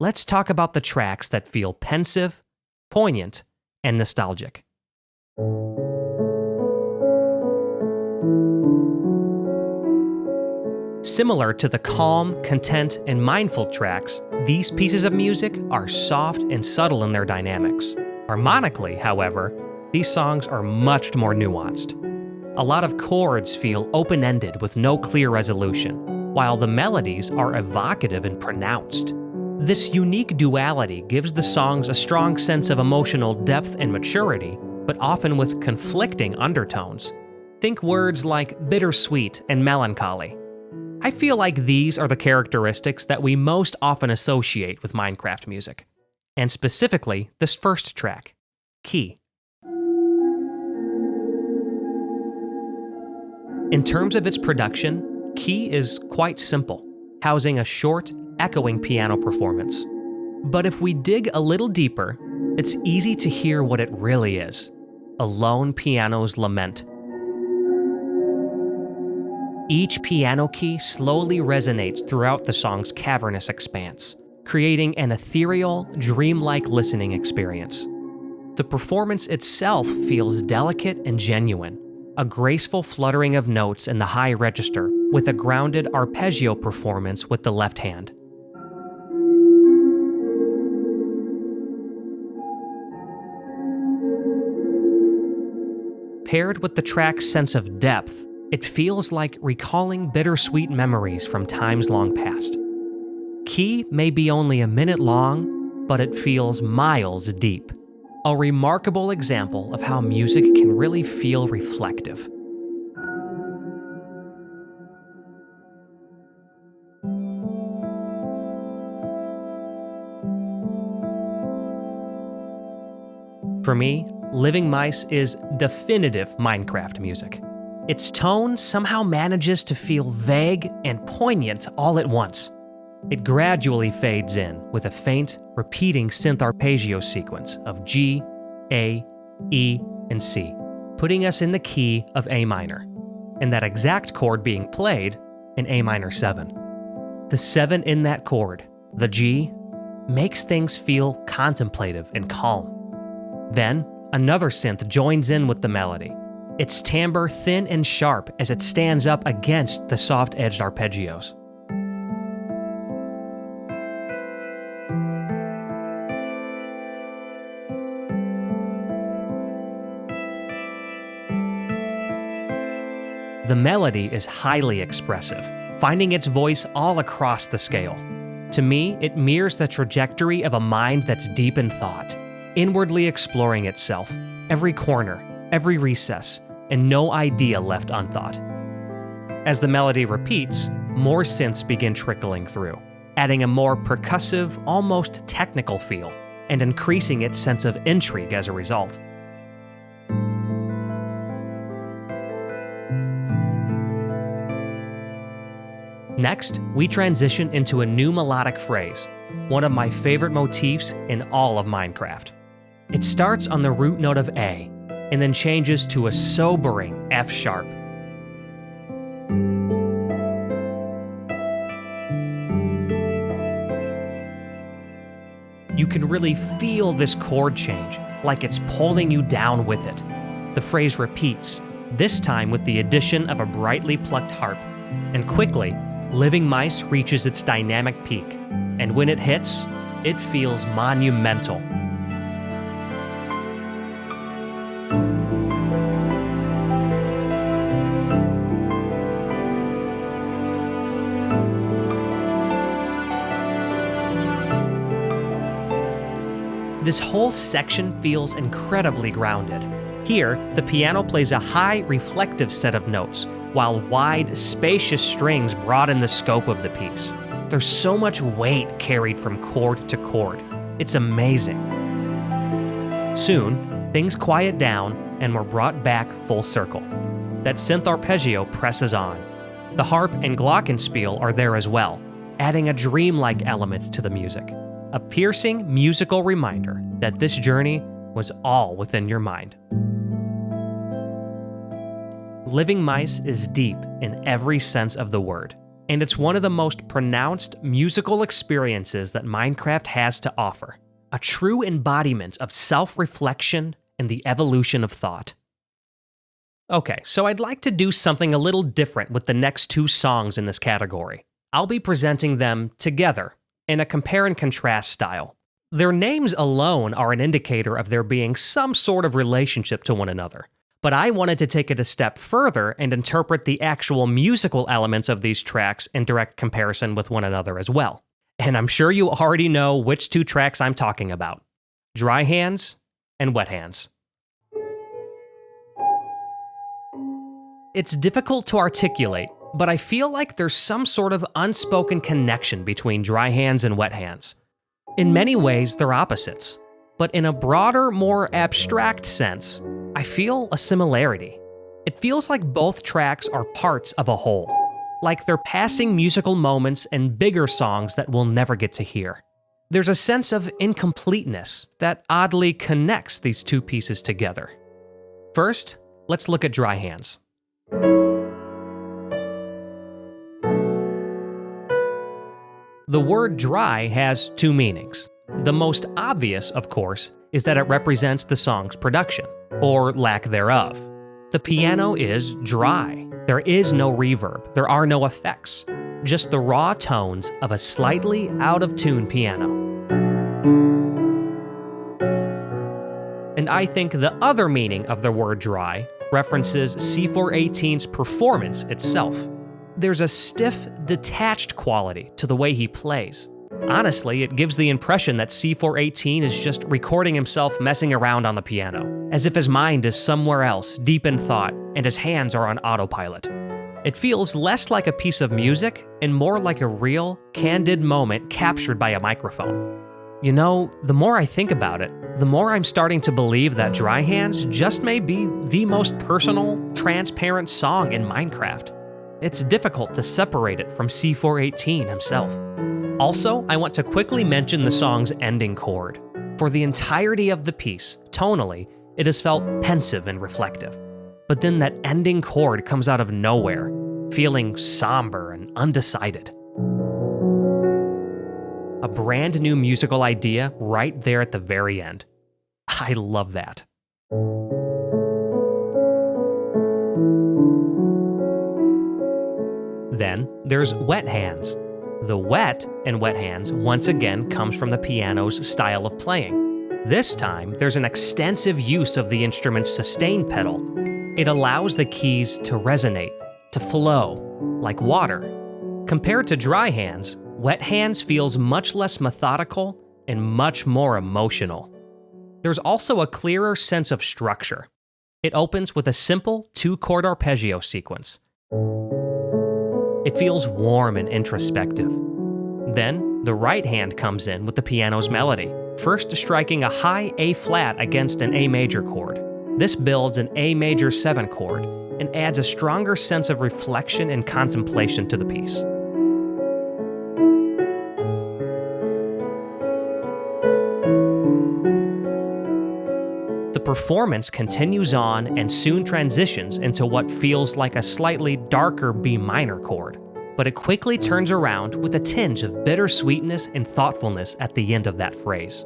Let's talk about the tracks that feel pensive, poignant, and nostalgic. Similar to the calm, content, and mindful tracks, these pieces of music are soft and subtle in their dynamics. Harmonically, however, these songs are much more nuanced. A lot of chords feel open-ended with no clear resolution, while the melodies are evocative and pronounced. This unique duality gives the songs a strong sense of emotional depth and maturity, but often with conflicting undertones. Think words like bittersweet and melancholy. I feel like these are the characteristics that we most often associate with Minecraft music, and specifically this first track, Key. In terms of its production, Key is quite simple, housing a short, echoing piano performance. But if we dig a little deeper, it's easy to hear what it really is, a lone piano's lament. Each piano key slowly resonates throughout the song's cavernous expanse, creating an ethereal, dreamlike listening experience. The performance itself feels delicate and genuine, a graceful fluttering of notes in the high register with a grounded arpeggio performance with the left hand. paired with the track's sense of depth, it feels like recalling bittersweet memories from times long past. Key may be only a minute long, but it feels miles deep. A remarkable example of how music can really feel reflective. For me, Living Mice is definitive Minecraft music. Its tone somehow manages to feel vague and poignant all at once. It gradually fades in with a faint, repeating synth arpeggio sequence of G, A, E, and C, putting us in the key of A minor, and that exact chord being played in A minor 7. The 7 in that chord, the G, makes things feel contemplative and calm. Then, another synth joins in with the melody, its timbre thin and sharp as it stands up against the soft-edged arpeggios. The melody is highly expressive, finding its voice all across the scale. To me, it mirrors the trajectory of a mind that's deep in thought, inwardly exploring itself, every corner, every recess, and no idea left unthought. As the melody repeats, more synths begin trickling through, adding a more percussive, almost technical feel, and increasing its sense of intrigue as a result. Next, we transition into a new melodic phrase, one of my favorite motifs in all of Minecraft. It starts on the root note of A, and then changes to a sobering F sharp. You can really feel this chord change, like it's pulling you down with it. The phrase repeats, this time with the addition of a brightly plucked harp, and quickly, Living Mice reaches its dynamic peak, and when it hits, it feels monumental. This whole section feels incredibly grounded. Here, the piano plays a high, reflective set of notes, while wide, spacious strings broaden the scope of the piece. There's so much weight carried from chord to chord. It's amazing. Soon, things quiet down and we're brought back full circle. That synth arpeggio presses on. The harp and glockenspiel are there as well, adding a dreamlike element to the music. A piercing musical reminder that this journey was all within your mind. Living Mice is deep in every sense of the word, and it's one of the most pronounced musical experiences that Minecraft has to offer, a true embodiment of self-reflection and the evolution of thought. Okay, so I'd like to do something a little different with the next two songs in this category. I'll be presenting them together in a compare and contrast style. Their names alone are an indicator of there being some sort of relationship to one another. But I wanted to take it a step further and interpret the actual musical elements of these tracks in direct comparison with one another as well. And I'm sure you already know which two tracks I'm talking about: Dry Hands and Wet Hands. It's difficult to articulate, but I feel like there's some sort of unspoken connection between Dry Hands and Wet Hands. In many ways, they're opposites, but in a broader, more abstract sense, I feel a similarity. It feels like both tracks are parts of a whole, like they're passing musical moments and bigger songs that we'll never get to hear. There's a sense of incompleteness that oddly connects these two pieces together. First, let's look at Dry Hands. The word dry has two meanings. The most obvious, of course, is that it represents the song's production, or lack thereof. The piano is dry. There is no reverb. There are no effects. Just the raw tones of a slightly out-of-tune piano. And I think the other meaning of the word dry references C418's performance itself. There's a stiff, detached quality to the way he plays. Honestly, it gives the impression that C418 is just recording himself messing around on the piano, as if his mind is somewhere else, deep in thought, and his hands are on autopilot. It feels less like a piece of music and more like a real, candid moment captured by a microphone. You know, the more I think about it, the more I'm starting to believe that Dry Hands just may be the most personal, transparent song in Minecraft. It's difficult to separate it from C418 himself. Also, I want to quickly mention the song's ending chord. For the entirety of the piece, tonally, it has felt pensive and reflective. But then that ending chord comes out of nowhere, feeling somber and undecided. A brand new musical idea right there at the very end. I love that. Then there's Wet Hands. The wet in Wet Hands once again comes from the piano's style of playing. This time, there's an extensive use of the instrument's sustain pedal. It allows the keys to resonate, to flow, like water. Compared to Dry Hands, Wet Hands feels much less methodical and much more emotional. There's also a clearer sense of structure. It opens with a simple 2-chord arpeggio sequence. It feels warm and introspective. Then, the right hand comes in with the piano's melody, first striking a high A flat against an A major chord. This builds an A major 7 chord and adds a stronger sense of reflection and contemplation to the piece. The performance continues on and soon transitions into what feels like a slightly darker B minor chord, but it quickly turns around with a tinge of bittersweetness and thoughtfulness at the end of that phrase.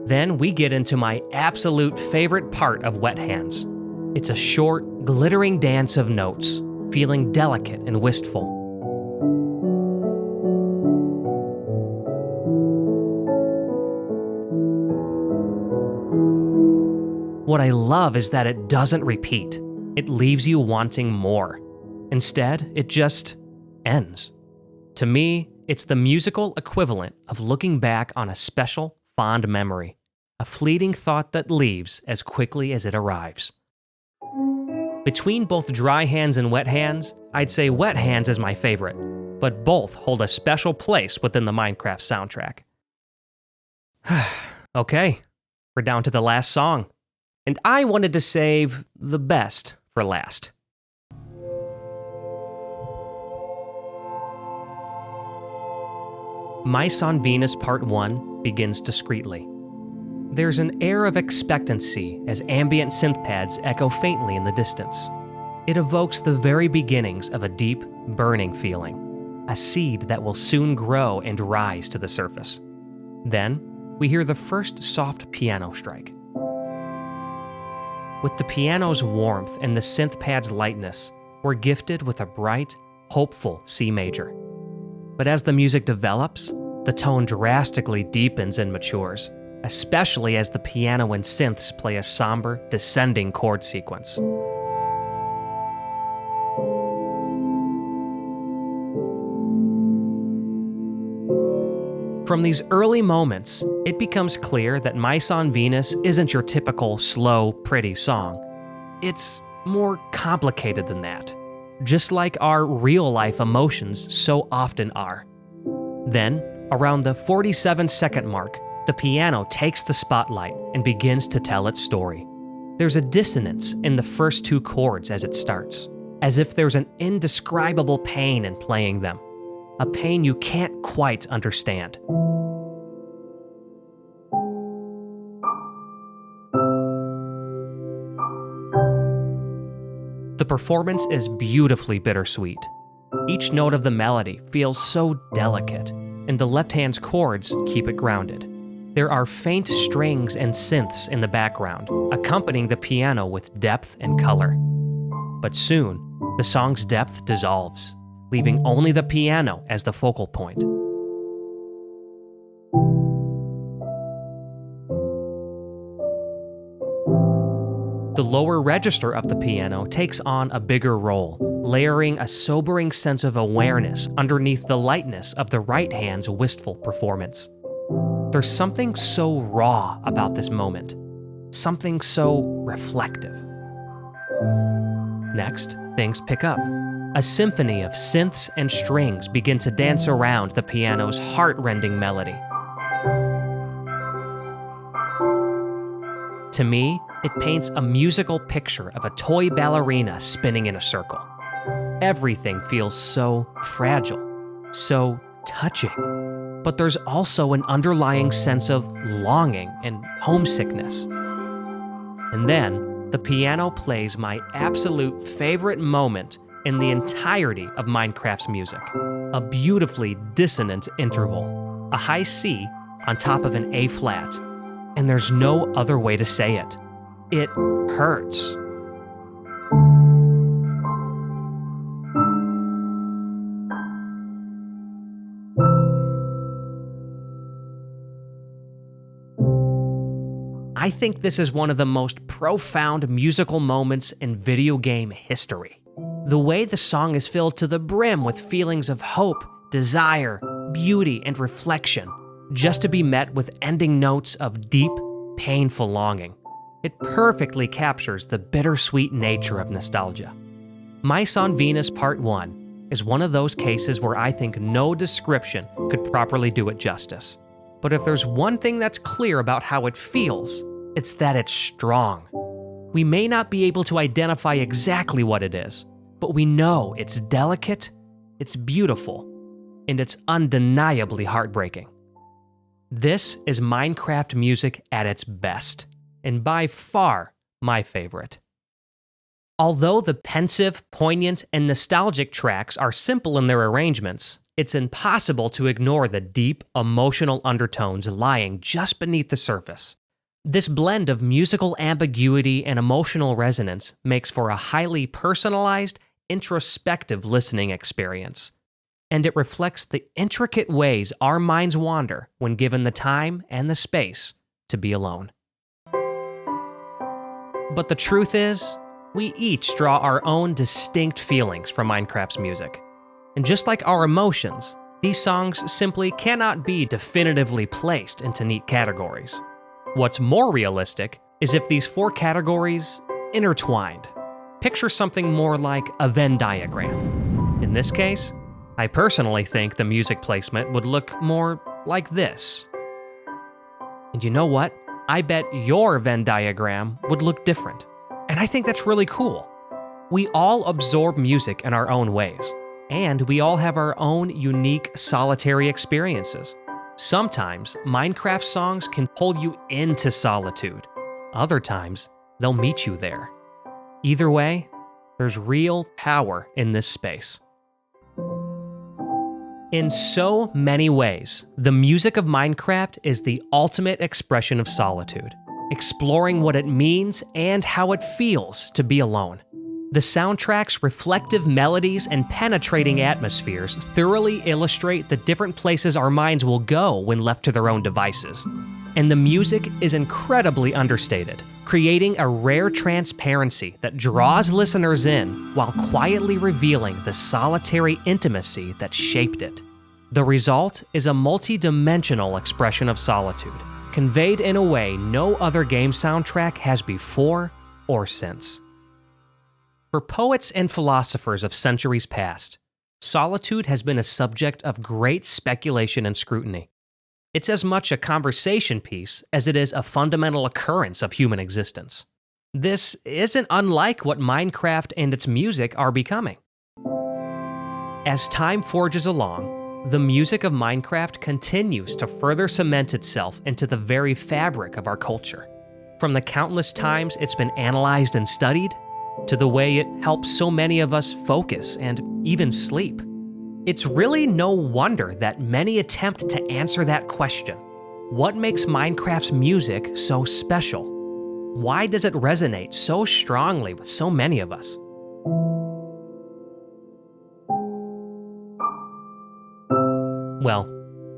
Then we get into my absolute favorite part of Wet Hands. It's a short, glittering dance of notes, feeling delicate and wistful. What I love is that it doesn't repeat. It leaves you wanting more. Instead, it just ends. To me, it's the musical equivalent of looking back on a special, fond memory, a fleeting thought that leaves as quickly as it arrives. Between both Dry Hands and Wet Hands, I'd say Wet Hands is my favorite, but both hold a special place within the Minecraft soundtrack. Okay, we're down to the last song, and I wanted to save the best for last. Mice on Venus Part 1 begins discreetly. There's an air of expectancy as ambient synth pads echo faintly in the distance. It evokes the very beginnings of a deep, burning feeling, a seed that will soon grow and rise to the surface. Then, we hear the first soft piano strike. With the piano's warmth and the synth pad's lightness, we're gifted with a bright, hopeful C major. But as the music develops, the tone drastically deepens and matures, especially as the piano and synths play a somber, descending chord sequence. From these early moments, it becomes clear that Mice on Venus isn't your typical slow, pretty song. It's more complicated than that, just like our real-life emotions so often are. Then, around the 47-second mark, the piano takes the spotlight and begins to tell its story. There's a dissonance in the first 2 chords as it starts, as if there's an indescribable pain in playing them, a pain you can't quite understand. The performance is beautifully bittersweet. Each note of the melody feels so delicate, and the left hand's chords keep it grounded. There are faint strings and synths in the background, accompanying the piano with depth and color. But soon, the song's depth dissolves, leaving only the piano as the focal point. The lower register of the piano takes on a bigger role, layering a sobering sense of awareness underneath the lightness of the right hand's wistful performance. There's something so raw about this moment, something so reflective. Next, things pick up. A symphony of synths and strings begin to dance around the piano's heart-rending melody. To me, it paints a musical picture of a toy ballerina spinning in a circle. Everything feels so fragile, so touching, but there's also an underlying sense of longing and homesickness. And then, the piano plays my absolute favorite moment in the entirety of Minecraft's music, a beautifully dissonant interval, a high C on top of an A flat, and there's no other way to say it. It hurts. I think this is one of the most profound musical moments in video game history. The way the song is filled to the brim with feelings of hope, desire, beauty, and reflection, just to be met with ending notes of deep, painful longing. It perfectly captures the bittersweet nature of nostalgia. Mice on Venus Part 1 is one of those cases where I think no description could properly do it justice. But if there's one thing that's clear about how it feels, it's that it's strong. We may not be able to identify exactly what it is, but we know it's delicate, it's beautiful, and it's undeniably heartbreaking. This is Minecraft music at its best, and by far my favorite. Although the pensive, poignant, and nostalgic tracks are simple in their arrangements, it's impossible to ignore the deep, emotional undertones lying just beneath the surface. This blend of musical ambiguity and emotional resonance makes for a highly personalized, introspective listening experience. And it reflects the intricate ways our minds wander when given the time and the space to be alone. But the truth is, we each draw our own distinct feelings from Minecraft's music. And just like our emotions, these songs simply cannot be definitively placed into neat categories. What's more realistic is if these four categories intertwined. Picture something more like a Venn diagram. In this case, I personally think the music placement would look more like this. And you know what? I bet your Venn diagram would look different. And I think that's really cool. We all absorb music in our own ways, and we all have our own unique solitary experiences. Sometimes Minecraft songs can pull you into solitude. Other times, they'll meet you there. Either way, there's real power in this space. In so many ways, the music of Minecraft is the ultimate expression of solitude, exploring what it means and how it feels to be alone. The soundtrack's reflective melodies and penetrating atmospheres thoroughly illustrate the different places our minds will go when left to their own devices. And the music is incredibly understated, creating a rare transparency that draws listeners in while quietly revealing the solitary intimacy that shaped it. The result is a multi-dimensional expression of solitude, conveyed in a way no other game soundtrack has before or since. For poets and philosophers of centuries past, solitude has been a subject of great speculation and scrutiny. It's as much a conversation piece as it is a fundamental occurrence of human existence. This isn't unlike what Minecraft and its music are becoming. As time forges along, the music of Minecraft continues to further cement itself into the very fabric of our culture. From the countless times it's been analyzed and studied, to the way it helps so many of us focus and even sleep. It's really no wonder that many attempt to answer that question. What makes Minecraft's music so special? Why does it resonate so strongly with so many of us? Well,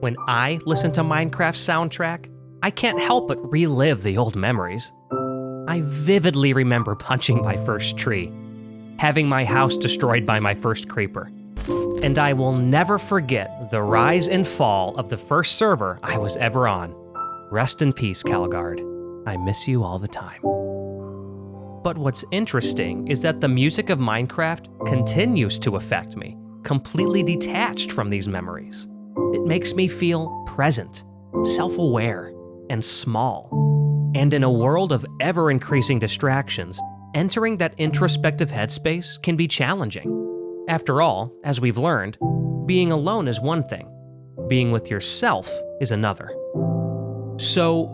when I listen to Minecraft's soundtrack, I can't help but relive the old memories. I vividly remember punching my first tree, having my house destroyed by my first creeper, and I will never forget the rise and fall of the first server I was ever on. Rest in peace, Calgard. I miss you all the time. But what's interesting is that the music of Minecraft continues to affect me, completely detached from these memories. It makes me feel present, self-aware, and small. And in a world of ever-increasing distractions, entering that introspective headspace can be challenging. After all, as we've learned, being alone is one thing, being with yourself is another. So,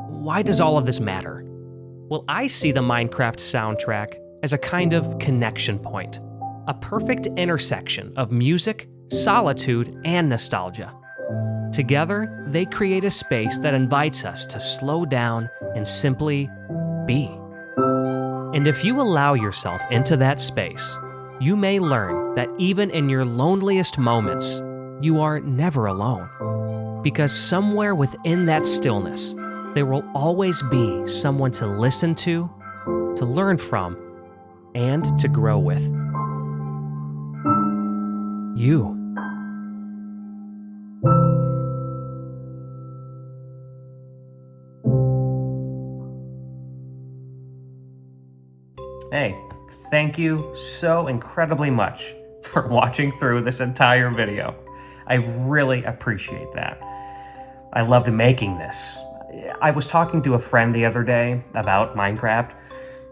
why does all of this matter? Well, I see the Minecraft soundtrack as a kind of connection point, a perfect intersection of music, solitude, and nostalgia. Together, they create a space that invites us to slow down and simply be. And if you allow yourself into that space, you may learn that even in your loneliest moments, you are never alone. Because somewhere within that stillness, there will always be someone to listen to learn from, and to grow with. You. Hey, thank you so incredibly much for watching through this entire video. I really appreciate that. I loved making this. I was talking to a friend the other day about Minecraft,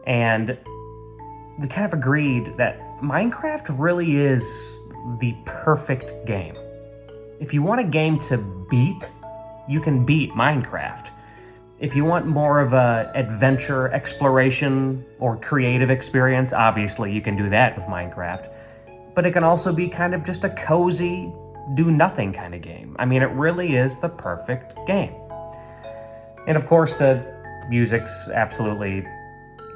and we kind of agreed that Minecraft really is the perfect game. If you want a game to beat, you can beat Minecraft. If you want more of a adventure, exploration, or creative experience, obviously you can do that with Minecraft. But it can also be kind of just a cozy, do-nothing kind of game. I mean, it really is the perfect game. And of course, the music's absolutely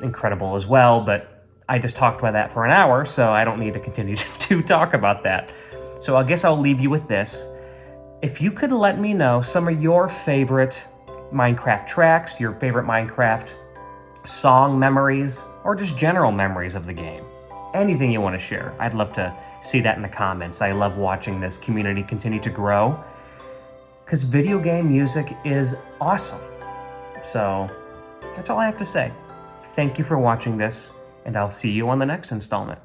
incredible as well, but I just talked about that for an hour, so I don't need to continue to talk about that. So I guess I'll leave you with this. If you could let me know some of your favorite Minecraft tracks, your favorite Minecraft song memories, or just general memories of the game, anything you want to share, I'd love to see that in the comments. I love watching this community continue to grow, because video game music is awesome. So that's all I have to say. Thank you for watching this, and I'll see you on the next installment.